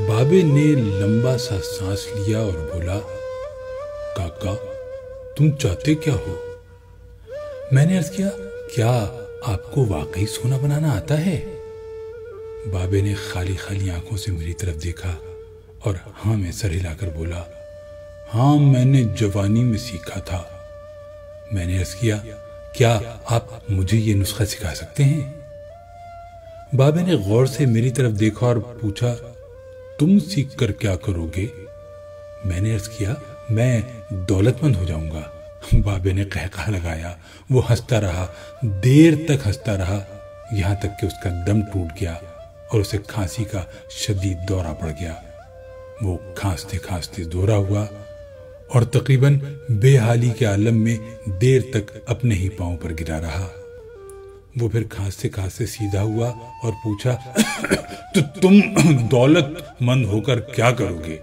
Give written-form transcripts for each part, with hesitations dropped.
بابے نے لمبا سا سانس لیا اور بولا، کاکا تم چاہتے کیا ہو؟ میں نے عرض کیا، کیا آپ کو واقعی سونا بنانا آتا ہے؟ بابے نے خالی خالی آنکھوں سے میری طرف دیکھا اور ہاں میں سر ہلا کر بولا، ہاں میں نے جوانی میں سیکھا تھا۔ میں نے عرض کیا، کیا آپ مجھے یہ نسخہ سکھا سکتے ہیں؟ بابے نے غور سے میری طرف دیکھا اور پوچھا، تم سیکھ کر کیا کرو گے؟ میں نے عرض کیا، میں دولت مند ہو جاؤں گا۔ بابے نے قہقہ لگایا، وہ ہنستا رہا، دیر تک ہنستا رہا، یہاں تک کہ اس کا دم ٹوٹ گیا اور اسے کھانسی کا شدید دورہ پڑ گیا۔ وہ کھانستے کھانستے دورہ ہوا اور تقریباً بے حالی کے عالم میں دیر تک اپنے ہی پاؤں پر گرا رہا۔ وہ پھر کھانستے کھانستے سیدھا ہوا اور پوچھا، تو تم دولت مند ہو کر کیا کرو گے؟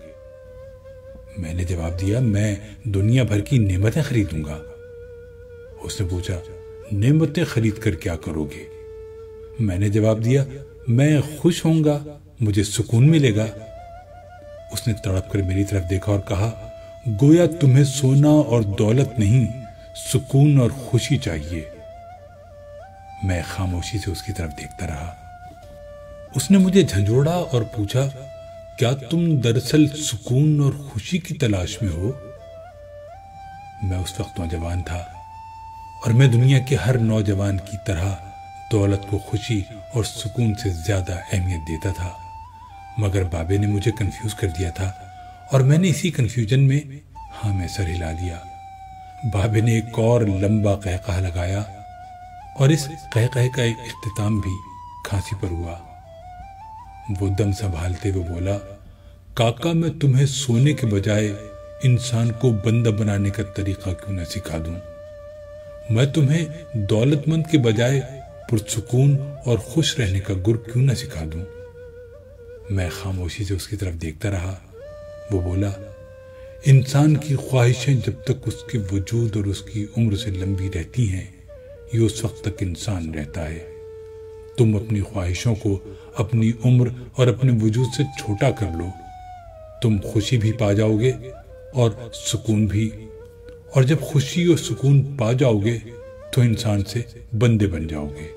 میں نے جواب دیا، میں دنیا بھر کی نعمتیں خریدوں گا۔ اس نے پوچھا، نعمتیں خرید کر کیا کرو گے؟ میں نے جواب دیا، میں خوش ہوں گا، مجھے سکون ملے گا۔ اس نے تڑپ کر میری طرف دیکھا اور کہا، گویا تمہیں سونا اور دولت نہیں، سکون اور خوشی چاہیے۔ میں خاموشی سے اس کی طرف دیکھتا رہا۔ اس نے مجھے جھنجھوڑا اور پوچھا، کیا تم دراصل سکون اور خوشی کی تلاش میں ہو؟ میں اس وقت نوجوان تھا اور میں دنیا کے ہر نوجوان کی طرح دولت کو خوشی اور سکون سے زیادہ اہمیت دیتا تھا، مگر بابے نے مجھے کنفیوز کر دیا تھا اور میں نے اسی کنفیوژن میں ہاں میں سر ہلا دیا۔ بابے نے ایک اور لمبا قہقہ لگایا اور اس قہقہے کا ایک اختتام بھی کھانسی پر ہوا۔ وہ دم سنبھالتے ہوئے بولا، کاکا میں تمہیں سونے کے بجائے انسان کو بندہ بنانے کا طریقہ کیوں نہ سکھا دوں؟ میں تمہیں دولت مند کے بجائے پرسکون اور خوش رہنے کا گر کیوں نہ سکھا دوں؟ میں خاموشی سے اس کی طرف دیکھتا رہا۔ وہ بولا، انسان کی خواہشیں جب تک اس کے وجود اور اس کی عمر سے لمبی رہتی ہیں، یہ اس وقت تک انسان رہتا ہے۔ تم اپنی خواہشوں کو اپنی عمر اور اپنے وجود سے چھوٹا کر لو، تم خوشی بھی پا جاؤ گے اور سکون بھی، اور جب خوشی اور سکون پا جاؤ گے تو انسان سے بندے بن جاؤ گے۔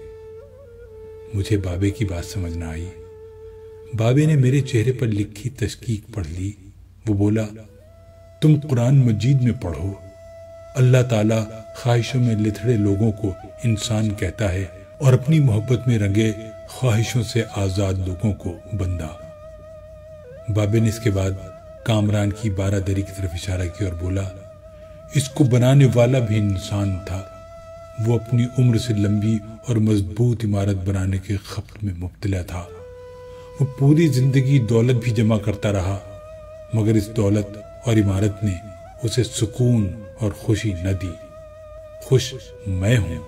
مجھے بابے کی بات سمجھ نہ آئی۔ بابے نے میرے چہرے پر لکھی تشکیک پڑھ لی۔ وہ بولا، تم قرآن مجید میں پڑھو، اللہ تعالیٰ خواہشوں میں لتھڑے لوگوں کو انسان کہتا ہے اور اپنی محبت میں رنگے خواہشوں سے آزاد لوگوں کو بندہ۔ بابے نے اس کے بعد کامران کی بارہ دری کی طرف اشارہ کیا اور بولا، اس کو بنانے والا بھی انسان تھا، وہ اپنی عمر سے لمبی اور مضبوط عمارت بنانے کے خبر میں مبتلا تھا۔ وہ پوری زندگی دولت بھی جمع کرتا رہا، مگر اس دولت اور عمارت نے اسے سکون اور خوشی نہ دی۔ خوش میں ہوں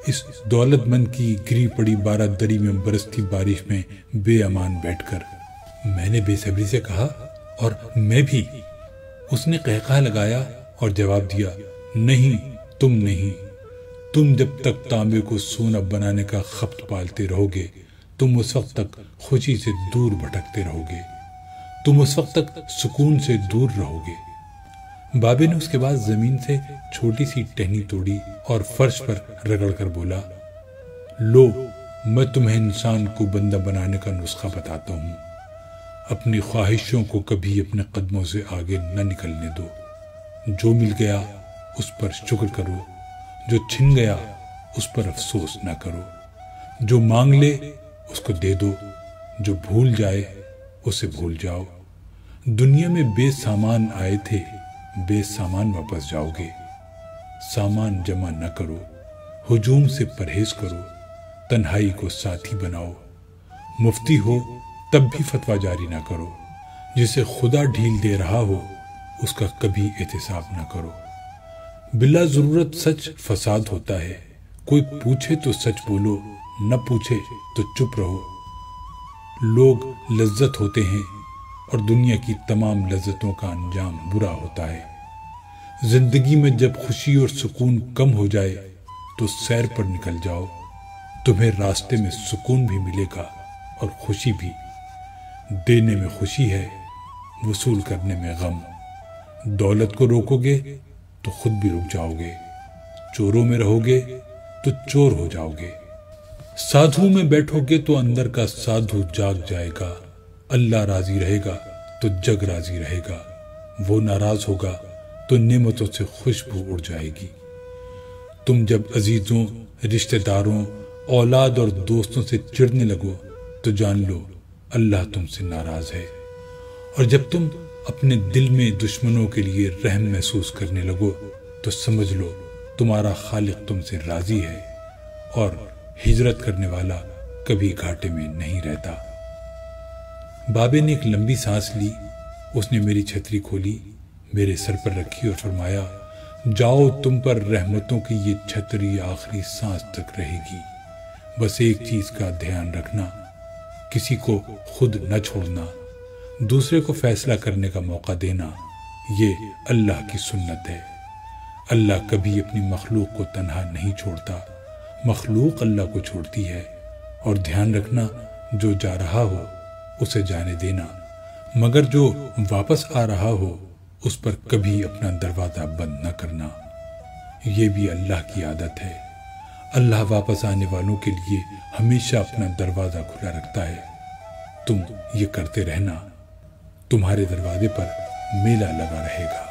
اس دولت مند کی گری پڑی بارہ دری میں برستی بارش میں بے امان بیٹھ کر۔ میں نے بے صبری سے کہا، اور میں بھی۔ اس نے قہقہ لگایا اور جواب دیا، نہیں تم نہیں، تم جب تک تانبے کو سونا بنانے کا خبت پالتے رہو گے، تم اس وقت تک خوشی سے دور بھٹکتے رہو گے، تم اس وقت تک سکون سے دور رہو گے۔ بابے نے اس کے بعد زمین سے چھوٹی سی ٹہنی توڑی اور فرش پر رگڑ کر بولا، لو میں تمہیں انسان کو بندہ بنانے کا نسخہ بتاتا ہوں۔ اپنی خواہشوں کو کبھی اپنے قدموں سے آگے نہ نکلنے دو۔ جو مل گیا اس پر شکر کرو، جو چھن گیا اس پر افسوس نہ کرو۔ جو مانگ لے اس کو دے دو، جو بھول جائے اسے بھول جاؤ۔ دنیا میں بے سامان آئے تھے، بے سامان واپس جاؤ گے۔ سامان جمع نہ کرو، ہجوم سے پرہیز کرو، تنہائی کو ساتھی بناؤ۔ مفتی ہو تب بھی فتویٰ جاری نہ کرو، جسے خدا ڈھیل دے رہا ہو اس کا کبھی احتساب نہ کرو۔ بلا ضرورت سچ فساد ہوتا ہے، کوئی پوچھے تو سچ بولو، نہ پوچھے تو چپ رہو۔ لوگ لذت ہوتے ہیں اور دنیا کی تمام لذتوں کا انجام برا ہوتا ہے۔ زندگی میں جب خوشی اور سکون کم ہو جائے تو سیر پر نکل جاؤ، تمہیں راستے میں سکون بھی ملے گا اور خوشی بھی۔ دینے میں خوشی ہے، وصول کرنے میں غم۔ دولت کو روکو گے تو خود بھی رک جاؤ گے، چوروں میں رہو گے تو چور ہو جاؤ گے۔ سادھو میں بیٹھو گے تو اندر کا سادھو جاگ جائے گا۔ اللہ راضی رہے گا تو جگ راضی رہے گا، وہ ناراض ہوگا تو نعمتوں سے خوشبو اڑ جائے گی۔ تم جب عزیزوں، رشتہ داروں، اولاد اور دوستوں سے چڑھنے لگو تو جان لو اللہ تم سے ناراض ہے، اور جب تم اپنے دل میں دشمنوں کے لیے رحم محسوس کرنے لگو تو سمجھ لو تمہارا خالق تم سے راضی ہے، اور ہجرت کرنے والا کبھی گھاٹے میں نہیں رہتا۔ بابے نے ایک لمبی سانس لی، اس نے میری چھتری کھولی، میرے سر پر رکھی اور فرمایا، جاؤ، تم پر رحمتوں کی یہ چھتری آخری سانس تک رہے گی۔ بس ایک چیز کا دھیان رکھنا، کسی کو خود نہ چھوڑنا، دوسرے کو فیصلہ کرنے کا موقع دینا، یہ اللہ کی سنت ہے۔ اللہ کبھی اپنی مخلوق کو تنہا نہیں چھوڑتا، مخلوق اللہ کو چھوڑتی ہے۔ اور دھیان رکھنا، جو جا رہا ہو اسے جانے دینا، مگر جو واپس آ رہا ہو اس پر کبھی اپنا دروازہ بند نہ کرنا، یہ بھی اللہ کی عادت ہے۔ اللہ واپس آنے والوں کے لیے ہمیشہ اپنا دروازہ کھلا رکھتا ہے۔ تم یہ کرتے رہنا، تمہارے دروازے پر میلہ لگا رہے گا۔